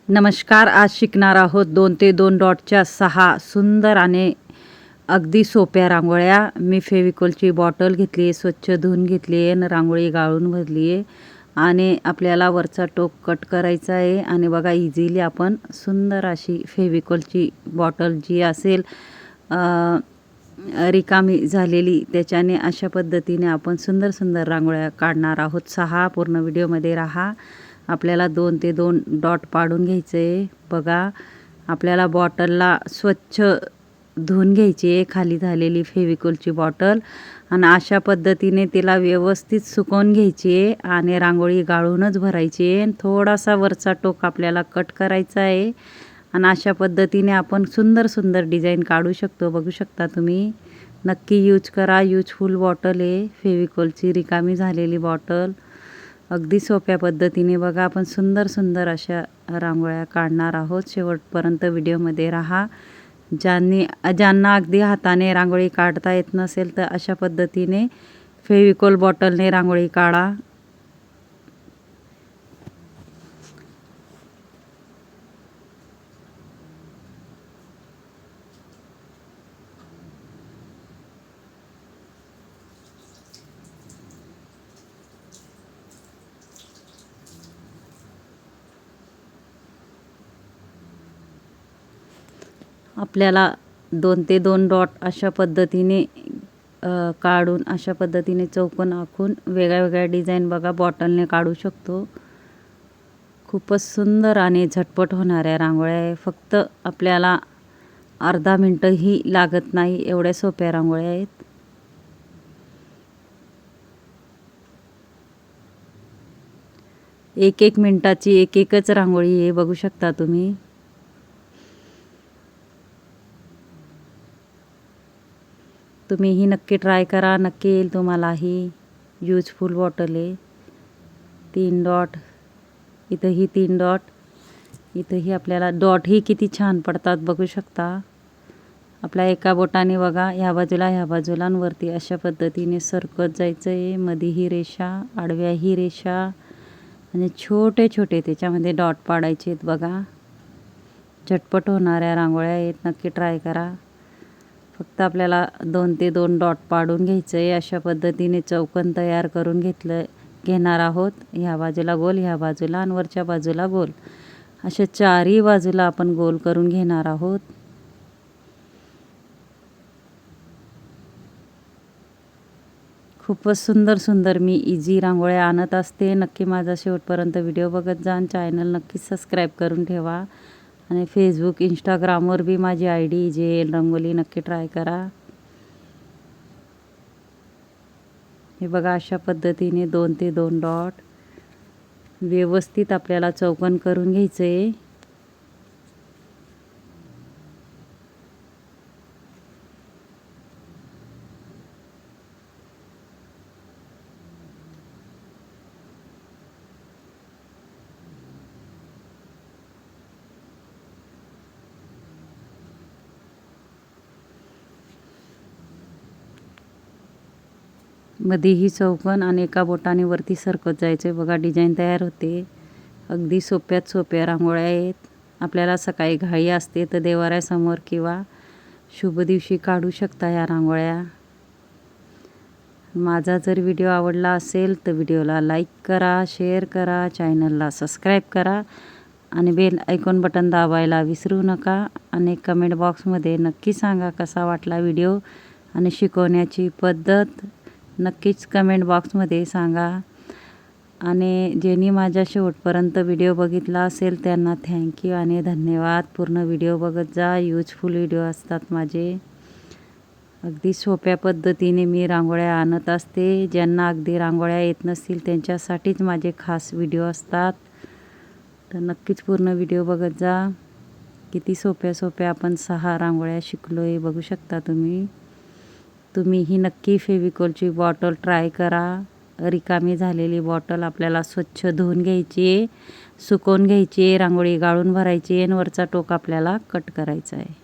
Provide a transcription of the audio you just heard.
नमस्कार. आज शिकणार आहोत 2 ते 2 डॉटच्या 6 सुंदर आणि अगदी सोप्या रांगोळ्या. मी फेविकॉलची बॉटल घेतली आहे, स्वच्छ धुवून घेतली आहे आणि रांगोळी गाळून भरली आहे आणि आपल्याला वरचा टोक कट करायचा आहे. आणि बघा इझिली आपण सुंदर अशी फेविकॉलची बॉटल जी असेल रिकामी झालेली, त्याच्याने अशा पद्धतीने आपण सुंदर सुंदर रांगोळ्या काढणार आहोत. 6 पूर्ण व्हिडिओमध्ये राहा. आपल्याला 2 ते 2 डॉट पाडून घ्यायचे आहे. बघा आपल्याला बॉटलला स्वच्छ धुवून घ्यायची आहे, खाली झालेली फेविकॉलची बॉटल, आणि अशा पद्धतीने तिला व्यवस्थित सुकवून घ्यायची आहे आणि रांगोळी गाळूनच भरायची आहे. थोडासा वरचा टोक आपल्याला कट करायचा आहे आणि अशा पद्धतीने आपण सुंदर सुंदर डिझाईन काढू शकतो. बघू शकता तुम्ही. नक्की यूज करा. यूजफुल बॉटल आहे फेविकॉलची, रिकामी झालेली बॉटल. अगदी सोप्या पद्धतीने बघा आपण सुंदर सुंदर अशा रांगोळ्या काढणार आहोत. शेवटपर्यंत व्हिडिओमध्ये राहा. ज्यांना अगदी हाताने रांगोळी काढता येत नसेल तर अशा पद्धतीने फेविकॉल बॉटलने रांगोळी काढा. आपल्याला 2 ते 2 डॉट अशा पद्धतीने काढून अशा पद्धतीने चौकोन आखून वेगळ्या वेगळ्या डिझाईन बघा बॉटलने काढू शकतो. खूपच सुंदर आणि झटपट होणाऱ्या रांगोळ्या आहे. फक्त आपल्याला अर्धा मिनटंही लागत नाही, एवढ्या सोप्या रांगोळ्या आहेत. एक मिनटाची एकच रांगोळी आहे. बघू शकता तुम्ही. तुम्हीही नक्की ट्राय करा, नक्की येईल तुम्हालाही. यूजफुल बॉटल आहे. 3 डॉट, इथंही 3 डॉट, इथंही आपल्याला डॉटही किती छान पडतात बघू शकता. आपल्या एका बोटाने बघा ह्या बाजूला आणि वरती अशा पद्धतीने सरकत जायचं आहे. मध्ये ही रेषा, आडव्या ही रेषा आणि छोटे छोटे त्याच्यामध्ये डॉट पाडायचे आहेत बघा. झटपट होणाऱ्या रांगोळ्या आहेत. नक्की ट्राय करा. फक्त आपल्याला 2 ते 2 डॉट पाडून घ्यायचं आहे. अशा पद्धतीने चौकोन तयार करून घेणार आहोत. ह्या बाजूला गोल, ह्या बाजूला आणि वरच्या बाजूला गोल, अशा चारही बाजूला आपण गोल करून घेणार आहोत. खूपच सुंदर सुंदर मी इझी रांगोळ्या आणत असते. नक्की माझा शेवटपर्यंत व्हिडिओ बघत जा. चॅनल नक्की सबस्क्राईब करून ठेवा. आणि फेसबुक, इंस्टाग्रामवर बी माझी ID JL रंगोली नक्की ट्राय करा. हे बघा अशा पद्धतीने 2 ते 2 डॉट व्यवस्थित आपल्याला चौकोन करून घ्यायचं आहे. मध्येही चौकोन आणि एका बोटाने वरती सरकत जायचं आहे. बघा डिझाईन तयार होते. अगदी सोप्यात सोप्या रांगोळ्या आहेत. आपल्याला सकाळी घाई असते तर देवाऱ्यासमोर किंवा शुभ दिवशी काढू शकता या रांगोळ्या. माझा जर व्हिडिओ आवडला असेल तर व्हिडिओला लाईक करा, शेअर करा, चॅनलला सबस्क्राईब करा आणि बेल आयकॉन बटन दाबायला विसरू नका. आणि कमेंट बॉक्समध्ये नक्की सांगा कसा वाटला व्हिडिओ आणि शिकवण्याची पद्धत. नक्कीच कमेंट बॉक्समध्ये सांगा. आणि ज्यांनी माझ्या शेवटपर्यंत व्हिडिओ बघितला असेल त्यांना थँक्यू आणि धन्यवाद. पूर्ण व्हिडिओ बघत जा. यूजफुल व्हिडिओ असतात माझे. अगदी सोप्या पद्धतीने मी रांगोळ्या आणत असते. ज्यांना अगदी रांगोळ्या येत नसतील त्यांच्यासाठीच माझे खास व्हिडिओ असतात. तर नक्कीच पूर्ण व्हिडिओ बघत जा. किती सोप्या सोप्या आपण 6 रांगोळ्या शिकलो आहे बघू शकता तुम्ही. तुम्हीही नक्की फेविकॉलची बॉटल ट्राय करा. रिकामी झालेली बॉटल आपल्याला स्वच्छ धुवून घ्यायची आहे, सुकवून घ्यायची आहे, रांगोळी गाळून भरायची आहे आणि वरचा टोक आपल्याला कट करायचा आहे.